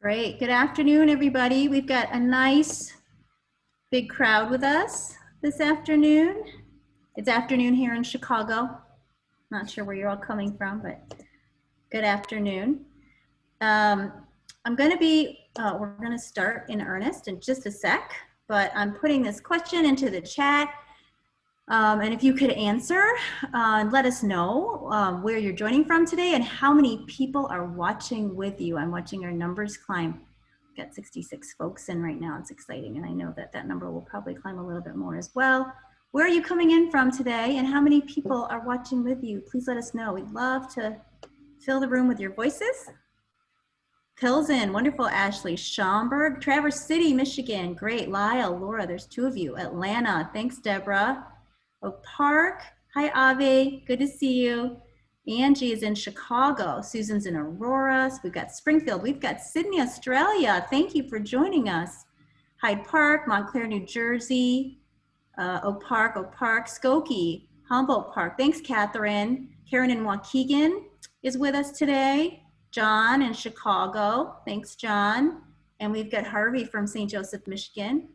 Great. Good afternoon, everybody. We've got a nice big crowd with us this afternoon. It's afternoon here in Chicago. Not sure where you're all coming from, but good afternoon. we're going to start in earnest in just a sec, but I'm putting this question into the chat. And if you could answer and let us know where you're joining from today and how many people are watching with you. I'm watching our numbers climb. We've got 66 folks in right now. It's exciting. And I know that that number will probably climb a little bit more as well. Where are you coming in from today and how many people are watching with you? Please let us know. We'd love to fill the room with your voices. Pilsen, wonderful. Ashley, Schaumburg, Traverse City, Michigan. Great. Lyle, Laura, there's two of you. Atlanta, thanks, Deborah. Oak Park, hi Ave, good to see you. Angie is in Chicago, Susan's in Aurora, so we've got Springfield, we've got Sydney, Australia, thank you for joining us. Hyde Park, Montclair, New Jersey, Oak Park, Skokie, Humboldt Park, thanks Catherine. Karen in Waukegan is with us today. John in Chicago, thanks John. And we've got Harvey from St. Joseph, Michigan.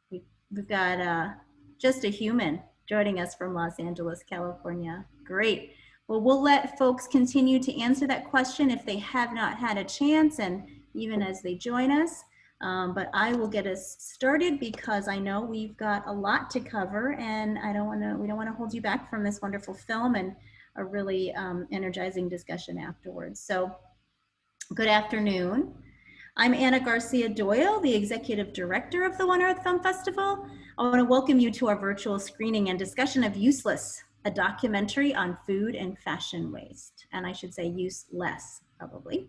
We've got Just a Human joining us from Los Angeles, California. Great. Well, we'll let folks continue to answer that question if they have not had a chance and even as they join us. But I will get us started because I know we've got a lot to cover and we don't want to hold you back from this wonderful film and a really energizing discussion afterwards. So good afternoon. I'm Anna Garcia Doyle, the Executive Director of the One Earth Film Festival. I want to welcome you to our virtual screening and discussion of Useless, a documentary on food and fashion waste. And I should say useless, probably,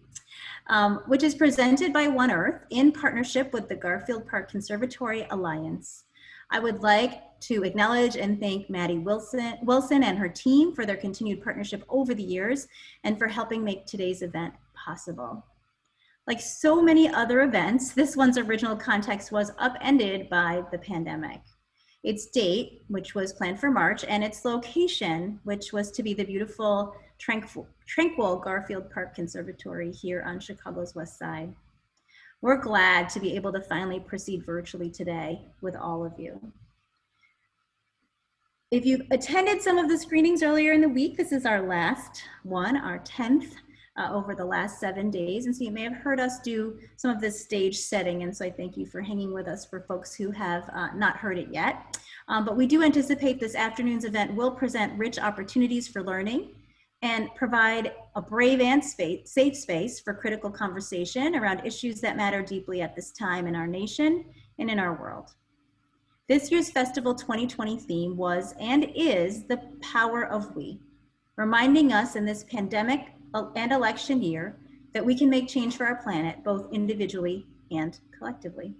which is presented by One Earth in partnership with the Garfield Park Conservatory Alliance. I would like to acknowledge and thank Maddie Wilson and her team for their continued partnership over the years and for helping make today's event possible. Like so many other events, this one's original context was upended by the pandemic. Its date, which was planned for March, and its location, which was to be the beautiful, tranquil Garfield Park Conservatory here on Chicago's West Side. We're glad to be able to finally proceed virtually today with all of you. If you've attended some of the screenings earlier in the week, this is our last one, our 10th. Over the last 7 days. And so you may have heard us do some of this stage setting. And so I thank you for hanging with us for folks who have not heard it yet. But we do anticipate this afternoon's event will present rich opportunities for learning and provide a brave and safe space for critical conversation around issues that matter deeply at this time in our nation and in our world. This year's Festival 2020 theme was and is the power of we, reminding us in this pandemic and election year that we can make change for our planet, both individually and collectively.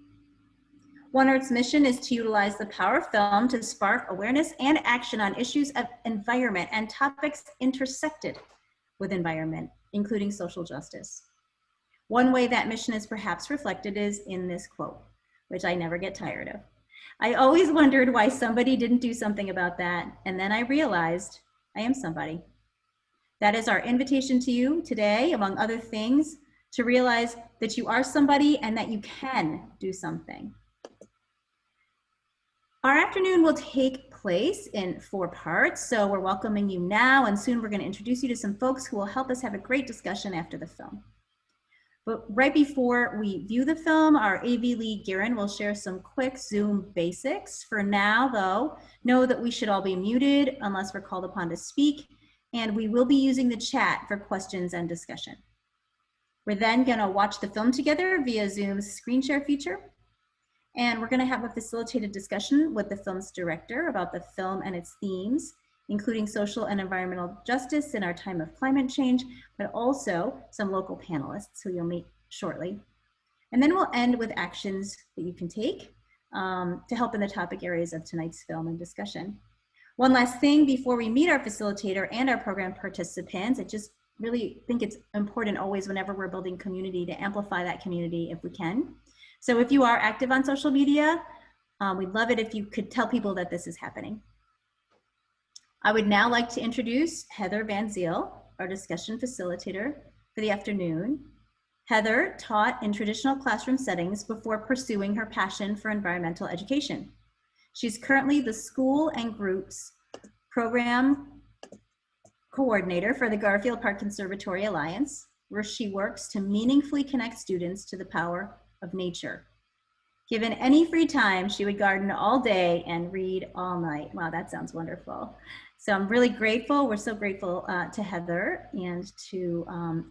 One Earth's mission is to utilize the power of film to spark awareness and action on issues of environment and topics intersected with environment, including social justice. One way that mission is perhaps reflected is in this quote, which I never get tired of. I always wondered why somebody didn't do something about that, and then I realized I am somebody. That is our invitation to you today, among other things, to realize that you are somebody and that you can do something. Our afternoon will take place in 4 parts, so we're welcoming you now, and soon we're going to introduce you to some folks who will help us have a great discussion after the film. But right before we view the film, our AV lead, Garen, will share some quick Zoom basics. For now, though, know that we should all be muted unless we're called upon to speak. And we will be using the chat for questions and discussion. We're then gonna watch the film together via Zoom's screen share feature. And we're gonna have a facilitated discussion with the film's director about the film and its themes, including social and environmental justice in our time of climate change, but also some local panelists who you'll meet shortly. And then we'll end with actions that you can take to help in the topic areas of tonight's film and discussion. One last thing before we meet our facilitator and our program participants, I just really think it's important always whenever we're building community to amplify that community if we can. So if you are active on social media, we'd love it if you could tell people that this is happening. I would now like to introduce Heather Van Ziel, our discussion facilitator for the afternoon. Heather taught in traditional classroom settings before pursuing her passion for environmental education. She's currently the school and groups program coordinator for the Garfield Park Conservatory Alliance, where she works to meaningfully connect students to the power of nature. Given any free time, she would garden all day and read all night. Wow, that sounds wonderful. So I'm really grateful. We're so grateful to Heather and to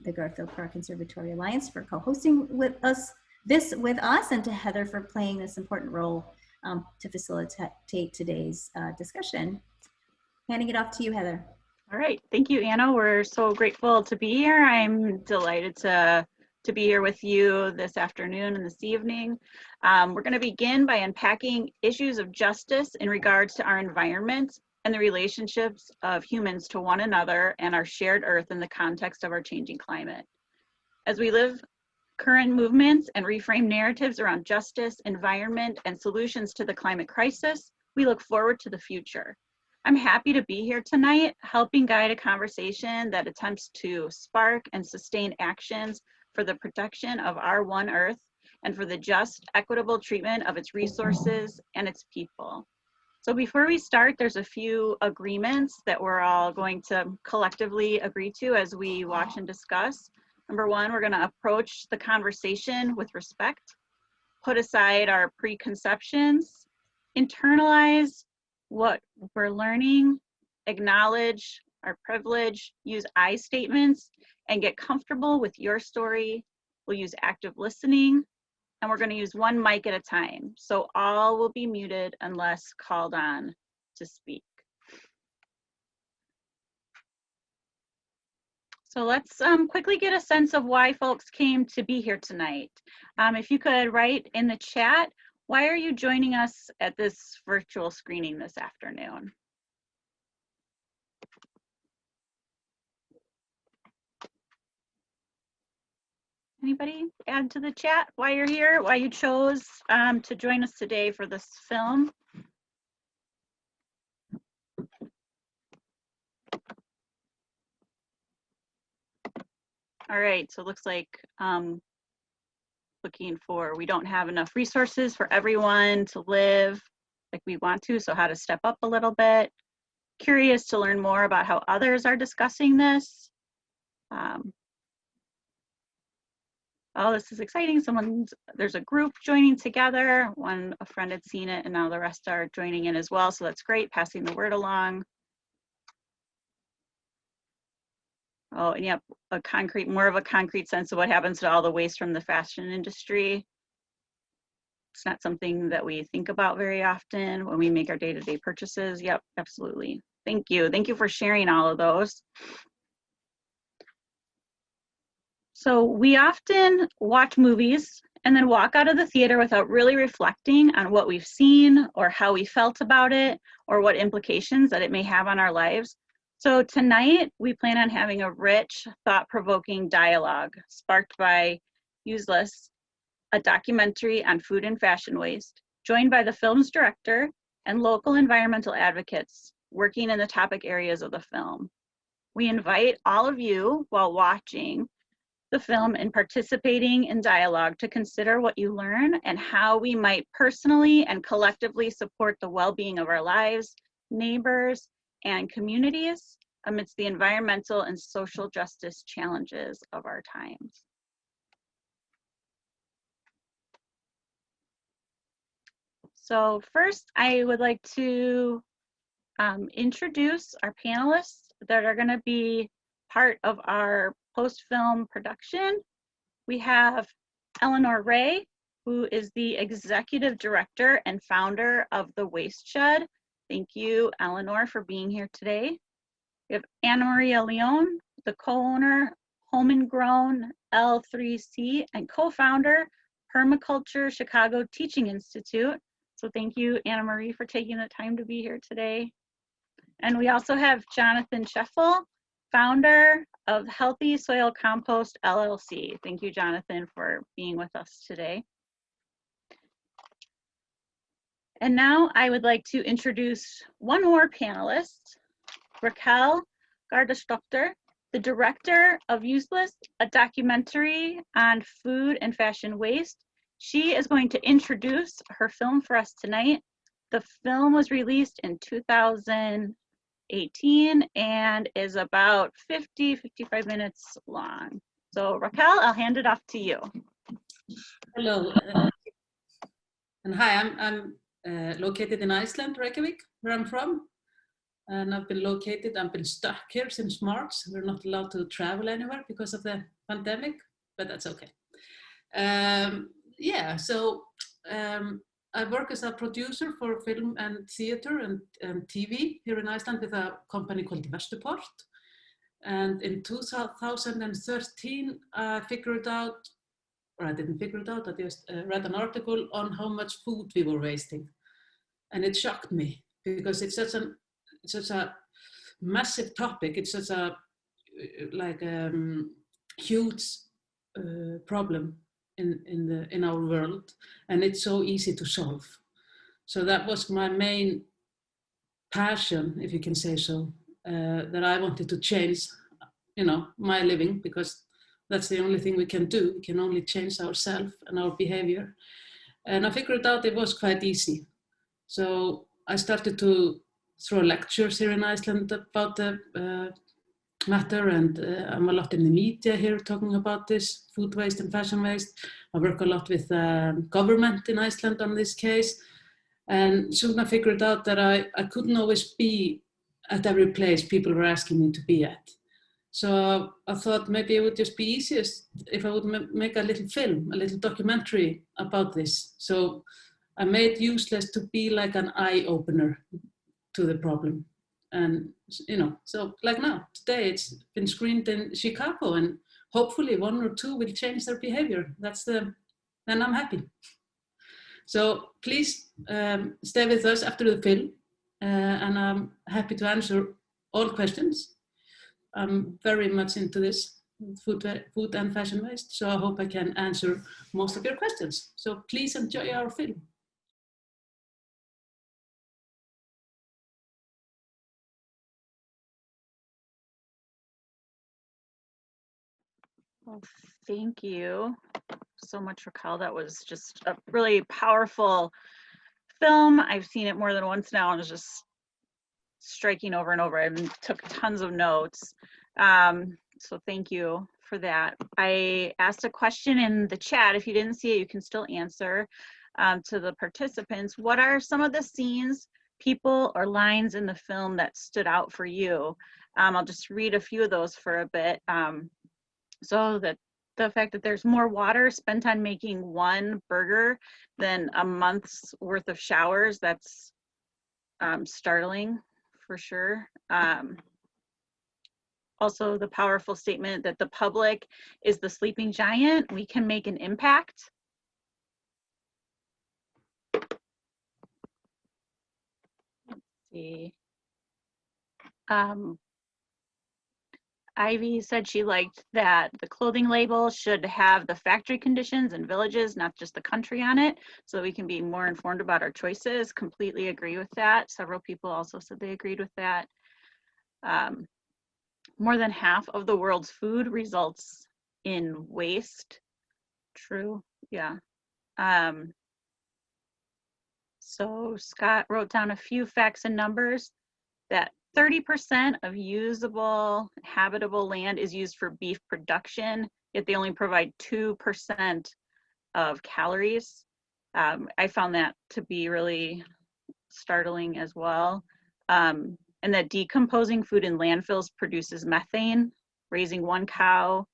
the Garfield Park Conservatory Alliance for co-hosting with us and to Heather for playing this important role to facilitate today's discussion. Handing it off to you, Heather. All right, thank you, Anna. We're so grateful to be here. I'm delighted to be here with you this afternoon and this evening. We're going to begin by unpacking issues of justice in regards to our environment and the relationships of humans to one another and our shared earth in the context of our changing climate. As we live current movements and reframe narratives around justice, environment, and solutions to the climate crisis, we look forward to the future. I'm happy to be here tonight, helping guide a conversation that attempts to spark and sustain actions for the protection of our one Earth and for the just, equitable treatment of its resources and its people. So before we start, there's a few agreements that we're all going to collectively agree to as we watch and discuss. Number one, we're going to approach the conversation with respect, put aside our preconceptions, internalize what we're learning, acknowledge our privilege, use I statements, and get comfortable with your story. We'll use active listening, and we're going to use one mic at a time. So all will be muted unless called on to speak. So let's quickly get a sense of why folks came to be here tonight. If you could write in the chat, why are you joining us at this virtual screening this afternoon? Anybody add to the chat why you're here, why you chose to join us today for this film? All right, so it looks like we don't have enough resources for everyone to live like we want to, so how to step up a little bit. Curious to learn more about how others are discussing this. Oh, this is exciting. There's a group joining together. A friend had seen it and now the rest are joining in as well. So that's great, passing the word along. Oh, and yep, more of a concrete sense of what happens to all the waste from the fashion industry. It's not something that we think about very often when we make our day-to-day purchases. Yep, absolutely. Thank you. Thank you for sharing all of those. So we often watch movies and then walk out of the theater without really reflecting on what we've seen or how we felt about it or what implications that it may have on our lives. So tonight we plan on having a rich, thought-provoking dialogue sparked by Useless, a documentary on food and fashion waste, joined by the film's director and local environmental advocates working in the topic areas of the film. We invite all of you while watching the film and participating in dialogue to consider what you learn and how we might personally and collectively support the well-being of our lives, neighbors, and communities amidst the environmental and social justice challenges of our times. So first, I would like to introduce our panelists that are going to be part of our post-film production. We have Eleanor Ray, who is the executive director and founder of the WasteShed. Thank you, Eleanor, for being here today. We have Annamaria Leon, the co-owner, Homan Grown L3C, and co-founder, Permaculture Chicago Teaching Institute. So thank you, Annamarie, for taking the time to be here today. And we also have Jonathan Scheffel, founder of Healthy Soil Compost LLC. Thank you, Jonathan, for being with us today. And now I would like to introduce one more panelist, Rakel Garðarsdóttir. the director of Useless, a documentary on food and fashion waste. She is going to introduce her film for us tonight. The film was released in 2018 and is about 55 minutes long. So Rakel, I'll hand it off to you. Hello, and hi, I'm located in Iceland, Reykjavik, where I'm from. And I've been stuck here since March. We're not allowed to travel anywhere because of the pandemic, but that's okay. Yeah, so I work as a producer for film and theater and TV here in Iceland with a company called WasteShed. And in 2013, I figured out, or I didn't figure it out, I just read an article on how much food we were wasting. And it shocked me because it's such a massive topic. It's such a huge problem in our world, and it's so easy to solve. So that was my main passion, if you can say so, that I wanted to change, my living, because that's the only thing we can do. We can only change ourselves and our behavior. And I figured out it was quite easy. So I started to throw lectures here in Iceland about the matter, and I'm a lot in the media here talking about this, food waste and fashion waste. I work a lot with government in Iceland on this case. And soon I figured out that I couldn't always be at every place people were asking me to be at. So I thought maybe it would just be easiest if I would make a little film, a little documentary about this. So I made Useless to be like an eye-opener to the problem. And, so like now, today it's been screened in Chicago, and hopefully 1 or 2 will change their behavior. Then I'm happy. So please stay with us after the film, and I'm happy to answer all questions. I'm very much into this food and fashion waste, so I hope I can answer most of your questions. So please enjoy our film. Well, thank you so much, Rakel. That was just a really powerful film. I've seen it more than once now, and it's just striking over and over. I took tons of notes. So thank you for that. I asked a question in the chat. If you didn't see it, you can still answer to the participants. What are some of the scenes, people, or lines in the film that stood out for you? I'll just read a few of those for a bit. So that the fact that there's more water spent on making one burger than a month's worth of showers, that's startling for sure. Also the powerful statement that the public is the sleeping giant. We can make an impact. Let's see. Ivy said she liked that the clothing label should have the factory conditions and villages, not just the country on it, so that we can be more informed about our choices. Completely agree with that. Several people also said they agreed with that. More than half of the world's food results in waste. True, yeah. So Scott wrote down a few facts and numbers that 30% of usable habitable land is used for beef production, yet they only provide 2% of calories. I found that to be really startling as well. And that decomposing food in landfills produces methane. Raising one cow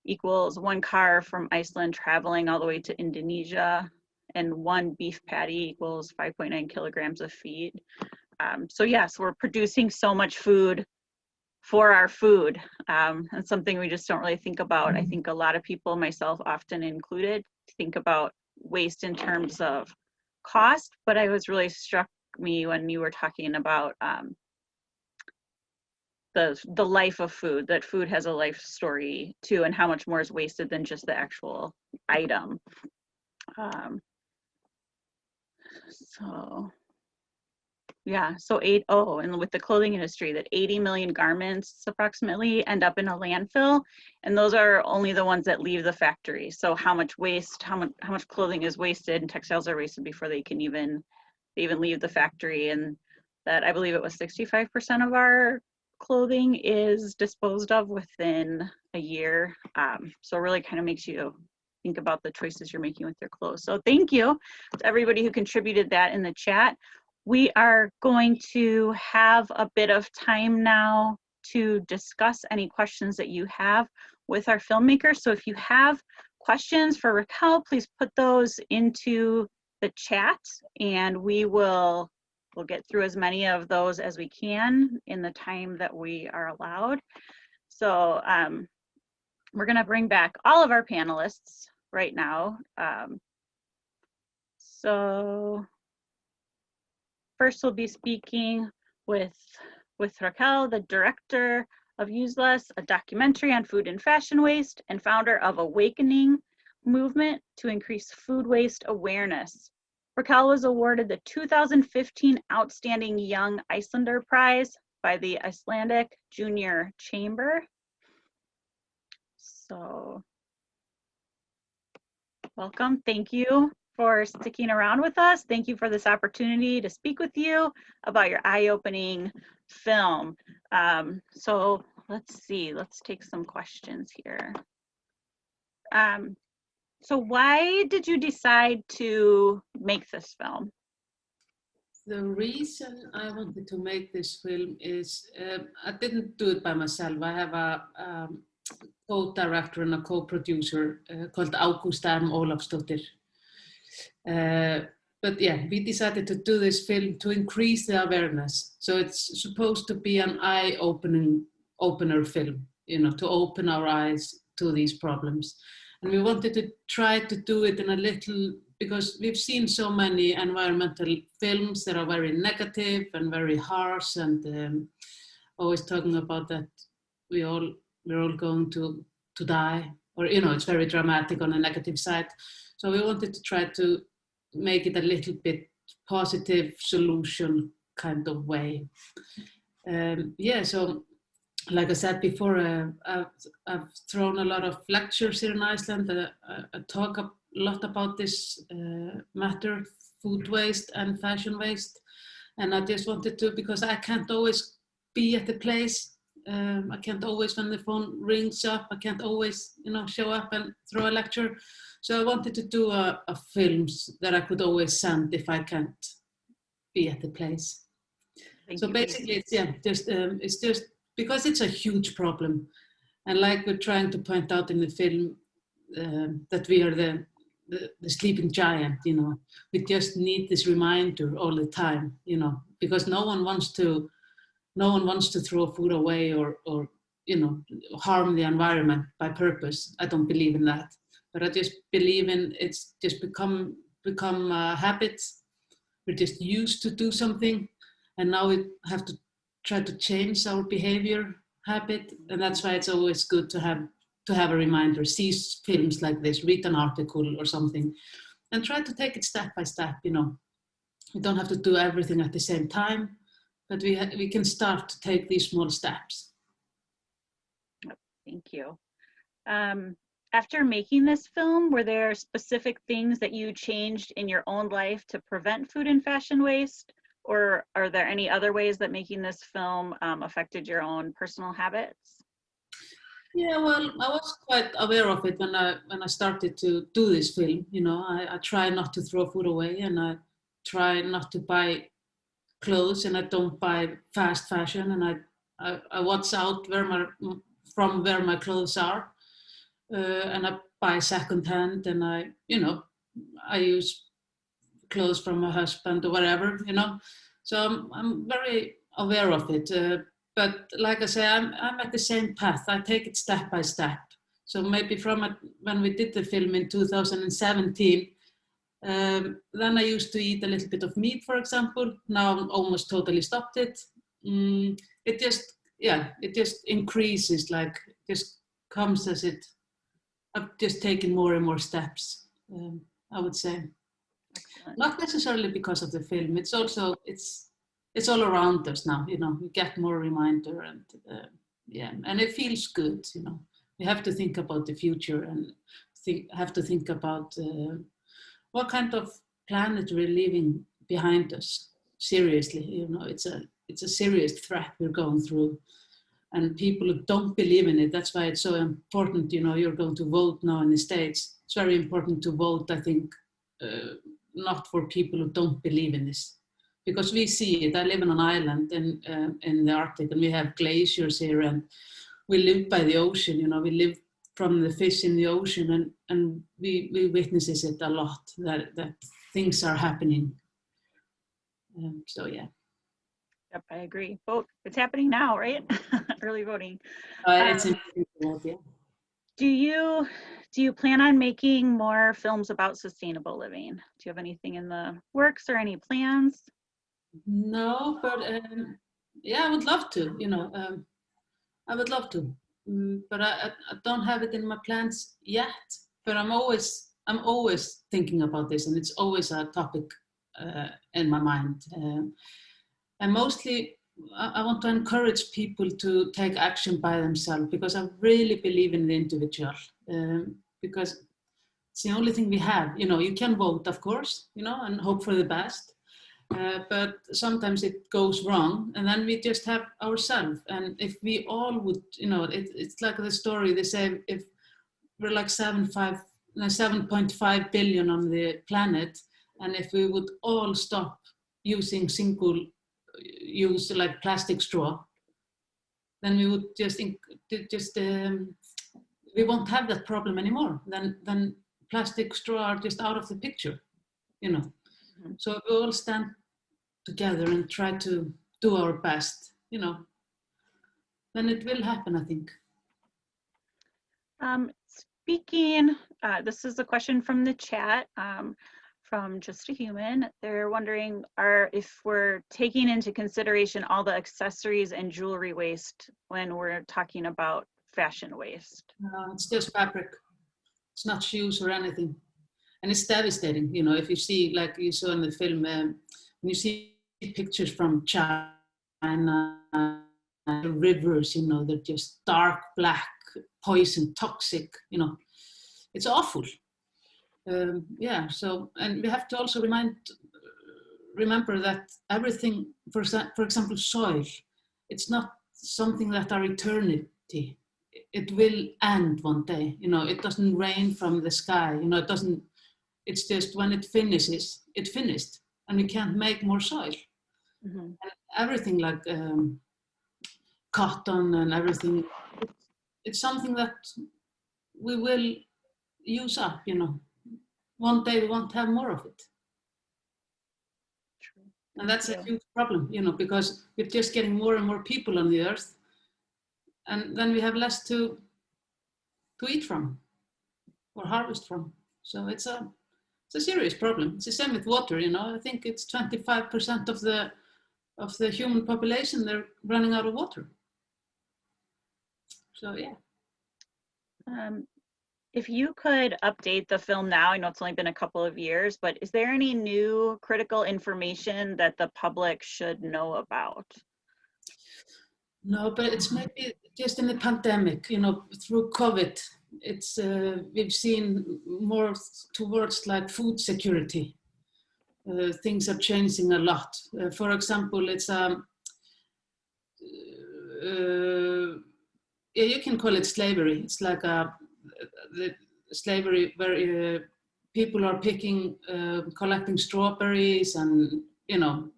equals one car from Iceland traveling all the way to Indonesia, and one beef patty equals 5.9 kilograms of feed. So yes, we're producing so much food for our food, and something we just don't really think about. I think a lot of people, myself often included, think about waste in terms of cost, but I was really struck me when you were talking about the life of food, that food has a life story too, and how much more is wasted than just the actual item. So Yeah, so and with the clothing industry, that 80 million garments approximately end up in a landfill, and those are only the ones that leave the factory. So how much waste, how much clothing is wasted and textiles are wasted before they can even leave the factory. And that, I believe it was 65% of our clothing is disposed of within a year. So it really kind of makes you think about the choices you're making with your clothes. So thank you to everybody who contributed that in the chat. We are going to have a bit of time now to discuss any questions that you have with our filmmaker. So if you have questions for Rakel, please put those into the chat, and we'll get through as many of those as we can in the time that we are allowed. So we're going to bring back all of our panelists right now. So first, we'll be speaking with Rakel, the director of Use Less, a documentary on food and fashion waste, and founder of Awakening Movement to Increase Food Waste Awareness. Rakel was awarded the 2015 Outstanding Young Icelander Prize by the Icelandic Junior Chamber. So, welcome. Thank you for sticking around with us. Thank you for this opportunity to speak with you about your eye-opening film. So let's see, let's take some questions here. So why did you decide to make this film? The reason I wanted to make this film is I didn't do it by myself. I have a co-director and a co-producer called Ágústa Ólafsdóttir. But yeah, we decided to do this film to increase the awareness. So it's supposed to be an eye-opener film, you know, to open our eyes to these problems. And we wanted to try to do it in a little, because we've seen so many environmental films that are very negative and very harsh, and always talking about that we're all going to die, or, you know, it's very dramatic on the negative side. So we wanted to try to make it a little bit positive solution kind of way. Yeah, so like I said before, I've thrown a lot of lectures here in Iceland. I talk a lot about this matter, food waste and fashion waste. And I just wanted to, because I can't always be at the place. I can't always, when the phone rings up, I can't always, you know, show up and throw a lecture. So I wanted to do a films that I could always send if I can't be at the place. So basically, it's, yeah, it's just because it's a huge problem, and like we're trying to point out in the film, that we are the sleeping giant. You know, we just need this reminder all the time. You know, because no one wants to throw food away or you know, harm the environment by purpose. I don't believe in that. But I just believe in it's just become habits. We're just used to do something, and now we have to try to change our behavior habit. And that's why it's always good to have a reminder. See films like this, read an article or something, and try to take it step by step. You know, we don't have to do everything at the same time, but we can start to take these small steps. Thank you. After making this film, were there specific things that you changed in your own life to prevent food and fashion waste? Or are there any other ways that making this film affected your own personal habits? Yeah, well, I was quite aware of it when I started to do this film. You know, I try not to throw food away, and I try not to buy clothes, and I don't buy fast fashion, and I watch out from where my clothes are. And I buy secondhand, and I use clothes from my husband or whatever, you know. So I'm very aware of it. But like I say, I'm at the same path. I take it step by step. So maybe when we did the film in 2017, then I used to eat a little bit of meat, for example. Now I'm almost totally stopped it. It just increases, like just comes as it. I've just taken more and more steps, I would say. Excellent. Not necessarily because of the film. It's also, it's all around us now, you know, we get more reminder and yeah, and it feels good, you know. We have to think about the future and have to think about what kind of planet we're leaving behind us. Seriously, you know, it's a serious threat we're going through, and people who don't believe in it. That's why it's so important. You know, you're going to vote now in the States. It's very important to vote, I think, not for people who don't believe in this, because we see it. I live on an island in the Arctic, and we have glaciers here, and we live by the ocean. You know, we live from the fish in the ocean, and we witnesses it a lot, that things are happening. So yeah. Yep, I agree. Vote. It's happening now, right? Early voting. It's important to vote, yeah. Do you plan on making more films about sustainable living? Do you have anything in the works or any plans? No, but yeah, I would love to. You know, I would love to, but I don't have it in my plans yet. But I'm always thinking about this, and it's always a topic in my mind. And mostly, I want to encourage people to take action by themselves, because I really believe in the individual. Because it's the only thing we have. You know, you can vote, of course, you know, and hope for the best. But sometimes it goes wrong, and then we just have ourselves. And if we all would, you know, it's like the story, they say, if we're like 7.5 billion on the planet, and if we would all stop using single-use like plastic straw, then we would we won't have that problem anymore. Then plastic straw are just out of the picture, you know. Mm-hmm. So if we all stand together and try to do our best, you know, then it will happen, I think. This is a question from the chat, from Just a Human. They're wondering if we're taking into consideration all the accessories and jewelry waste when we're talking about fashion waste. It's just fabric. It's not shoes or anything. And it's devastating, you know, if you see, like you saw in the film, when you see pictures from China, the rivers, you know, they're just dark black, poison, toxic, you know, it's awful. Yeah, so, and we have to also remember that everything, for example, soil, it's not something that are eternity. It will end one day, you know, it doesn't rain from the sky, you know, it's just when it finishes, it finished, and we can't make more soil. Mm-hmm. And everything like cotton and everything, it's something that we will use up, you know. One day we won't have more of it. True. And that's a huge problem, you know, because we're just getting more and more people on the earth, and then we have less to eat from or harvest from. So it's a serious problem. It's the same with water, you know. I think it's 25% of the human population, they're running out of water. So yeah. If you could update the film now, I know it's only been a couple of years, but is there any new critical information that the public should know about? No, but it's maybe just in the pandemic, you know, through COVID, it's we've seen more towards like food security. Things are changing a lot. For example, it's yeah, you can call it slavery. It's like the slavery where people are collecting strawberries and, you know,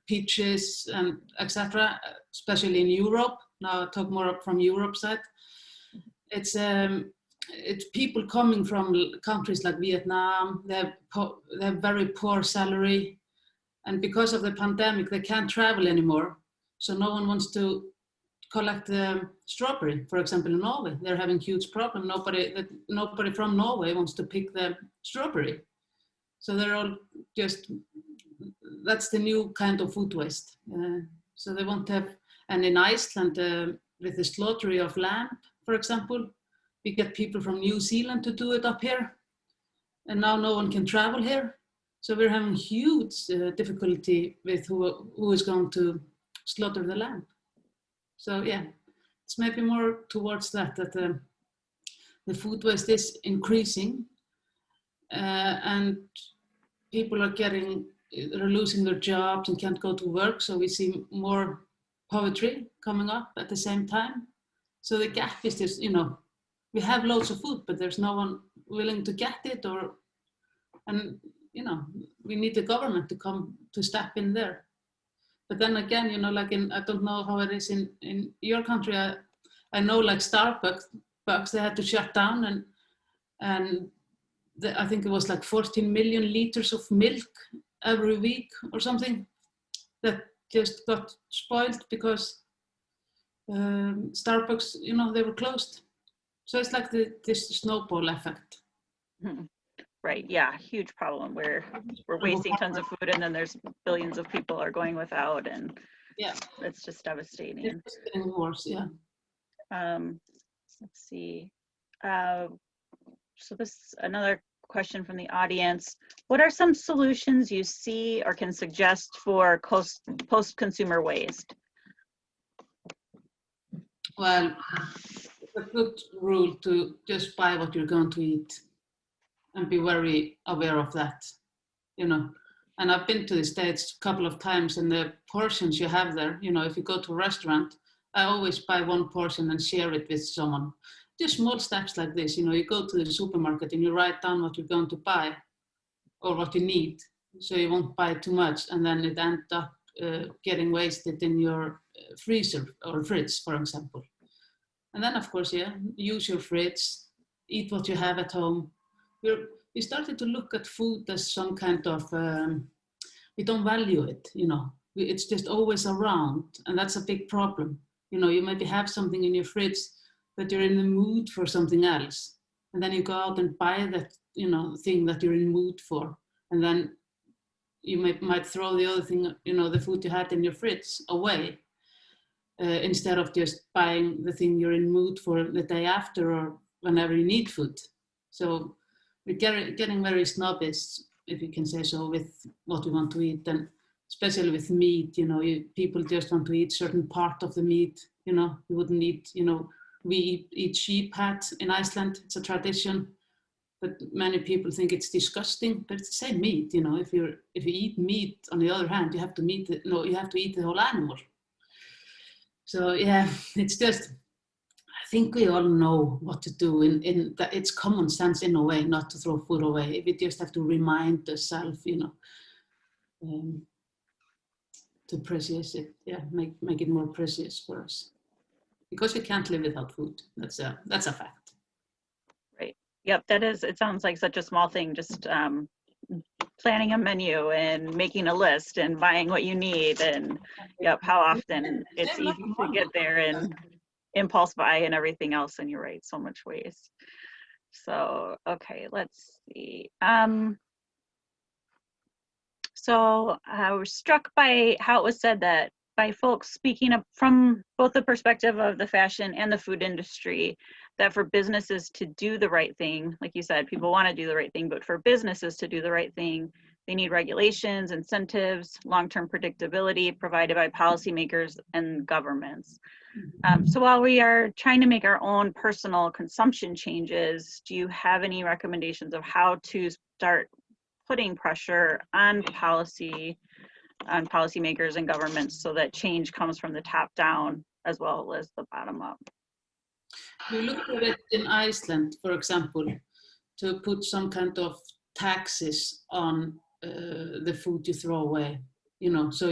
peaches and etc. Especially in Europe. Now I talk more from Europe side. It's people coming from countries like Vietnam. They have very poor salary, and because of the pandemic, they can't travel anymore. So no one wants to collect the strawberry. For example, in Norway, they're having huge problem. Nobody from Norway wants to pick the strawberry. So they're all just, that's the new kind of food waste. So they won't have, and in Iceland, with the slaughtering of lamb, for example, we get people from New Zealand to do it up here. And now no one can travel here. So we're having huge difficulty with who is going to slaughter the lamb. So yeah, it's maybe more towards that the food waste is increasing, and people are losing their jobs and can't go to work. So we see more poverty coming up at the same time. So the gap is just, we have loads of food, but there's no one willing to get it, and we need the government to come to step in there. But then again, like I don't know how it is in your country. I know like Starbucks, they had to shut down, and I think it was like 14 million liters of milk every week or something that just got spoiled because Starbucks, they were closed. So it's like this snowball effect. Right. Yeah. Huge problem where we're wasting tons of food, and then there's billions of people are going without, and yeah, it's just devastating. It's getting worse. Yeah. Let's see. So this is another question from the audience. What are some solutions you see or can suggest for post-consumer waste? Well, it's a good rule to just buy what you're going to eat and be very aware of that, And I've been to the States a couple of times, and the portions you have there, if you go to a restaurant, I always buy one portion and share it with someone. Just small steps like this, you go to the supermarket and you write down what you're going to buy or what you need, so you won't buy too much, and then it ends up getting wasted in your freezer or fridge, for example. And then, of course, use your fridge, eat what you have at home. We started to look at food as some kind of, we don't value it, it's just always around, and that's a big problem. You maybe have something in your fridge, but you're in the mood for something else. And then you go out and buy that, thing that you're in the mood for. And then you might throw the other thing, the food you had in your fridge away, instead of just buying the thing you're in the mood for the day after or whenever you need food. So we're getting very snobbish, if you can say so, with what we want to eat, and especially with meat. People just want to eat certain part of the meat. You wouldn't eat. We eat sheep head in Iceland. It's a tradition, but many people think it's disgusting. But it's the same meat. If you eat meat, on the other hand, you have to eat the whole animal. So yeah, it's just. I think we all know what to do. In that, it's common sense in a way, not to throw food away. We just have to remind ourselves, to precious it. Yeah, make it more precious for us, because we can't live without food. That's a fact. Right. Yep. That is. It sounds like such a small thing. Just planning a menu and making a list and buying what you need, and how often it's easy to get there and impulse buy and everything else, and you're right, so much waste. So okay, let's see. So I was struck by how it was said that by folks speaking up from both the perspective of the fashion and the food industry, that for businesses to do the right thing, like you said, people want to do the right thing, but for businesses to do the right thing, they need regulations, incentives, long-term predictability provided by policymakers and governments. So while we are trying to make our own personal consumption changes, do you have any recommendations of how to start putting pressure on policymakers and governments so that change comes from the top down as well as the bottom up? We looked at it in Iceland, for example, to put some kind of taxes on the food you throw away, so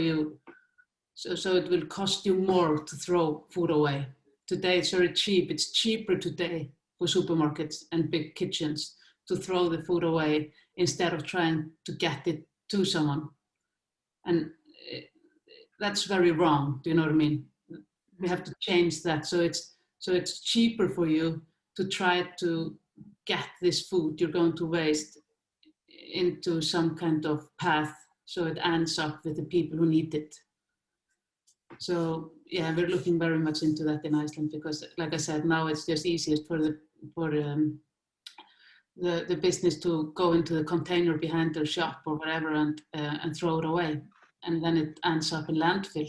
it will cost you more to throw food away. Today it's very cheap. It's cheaper today for supermarkets and big kitchens to throw the food away instead of trying to get it to someone. And that's very wrong. Do you know what I mean? We have to change that. So it's cheaper for you to try to get this food you're going to waste into some kind of path so it ends up with the people who need it. So yeah, we're looking very much into that in Iceland, because like I said, now it's just easiest for the business to go into the container behind their shop or whatever and throw it away, and then it ends up in landfill,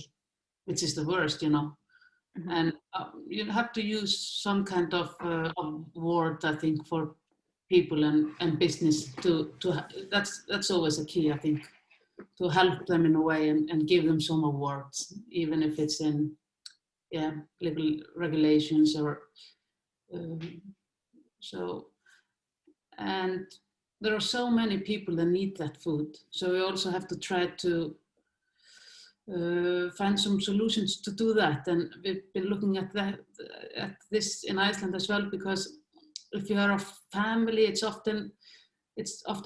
which is the worst, you know. Mhm. And you have to use some kind of award, I think, for people and business to that's always a key, I think, to help them in a way and give them some awards, even if it's in legal regulations or so. And there are so many people that need that food, so we also have to try to find some solutions to do that. And we've been looking at this in Iceland as well, because if you are a family, it often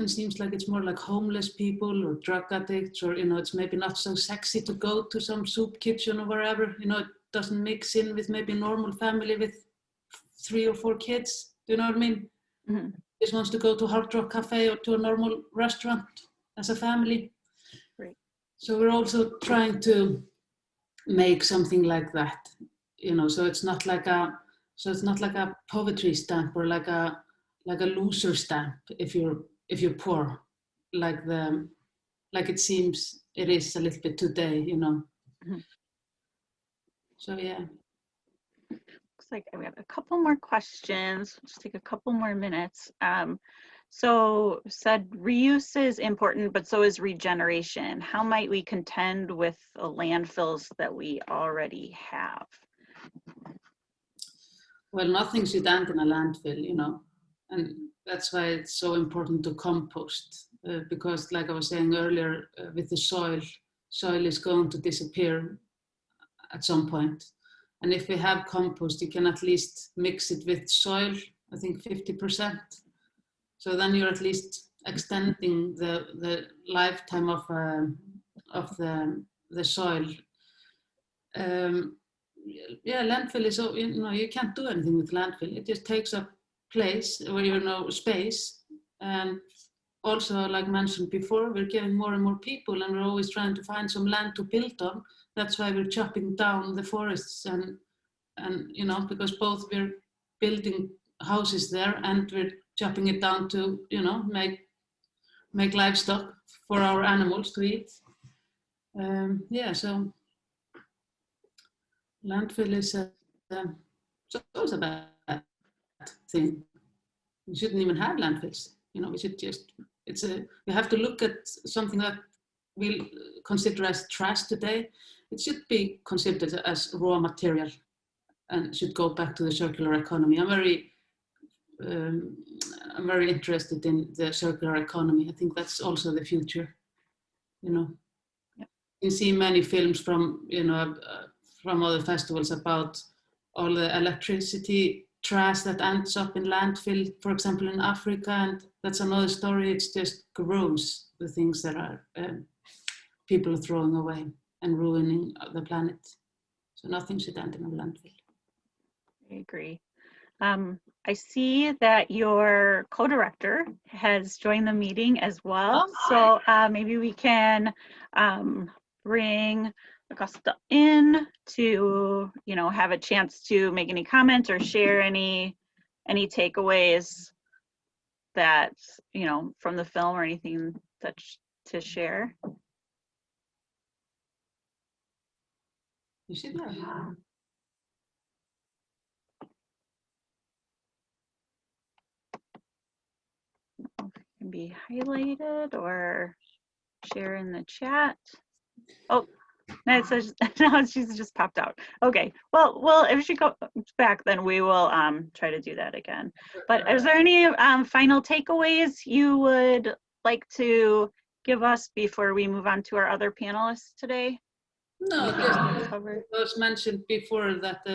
seems like it's more like homeless people or drug addicts, or, you know, it's maybe not so sexy to go to some soup kitchen or wherever, you know, it doesn't mix in with maybe a normal family with 3 or 4 kids. Do you know what I mean? Mm-hmm. Just wants to go to Hard Rock Cafe or to a normal restaurant as a family. Right. So we're also trying to make something like that, you know, so it's not like a poverty stamp or like a loser stamp if you're poor, like it seems it is a little bit today, you know. Mm-hmm. So yeah. Looks like we have a couple more questions. Just take a couple more minutes. So said reuse is important, but so is regeneration. How might we contend with the landfills that we already have? Well, nothing should end in a landfill, you know, and that's why it's so important to compost, because like I was saying earlier, with the soil is going to disappear at some point. And if we have compost, you can at least mix it with soil, I think 50%. So then you're at least extending the lifetime of the soil. Landfill is, you know, you can't do anything with landfill. It just takes up place, or, you know, space. And also, like mentioned before, we're getting more and more people, and we're always trying to find some land to build on. That's why we're chopping down the forests, and you know, because both we're building houses there and we're chopping it down to, you know, make livestock for our animals to eat. So landfill is always a bad thing. We shouldn't even have landfills. You know, we should just, we have to look at something that we consider as trash today. It should be considered as raw material and should go back to the circular economy. I'm very interested in the circular economy. I think that's also the future, you know. Yep. You see many films from, you know, from other festivals about all the electricity trash that ends up in landfill, for example, in Africa, and that's another story. It's just gross, the things that are people are throwing away and ruining the planet. So nothing should end in a landfill. I agree. I see that your co-director has joined the meeting as well. So maybe we can bring Augusta in to, you know, have a chance to make any comments or share any takeaways that, you know, from the film or anything that to share. You should Can be highlighted or share in the chat. Oh, no, it says no, she's just popped out. Okay, well, if she comes back, then we will try to do that again. But is there any final takeaways you would like to give us before we move on to our other panelists today? No, just it was mentioned before that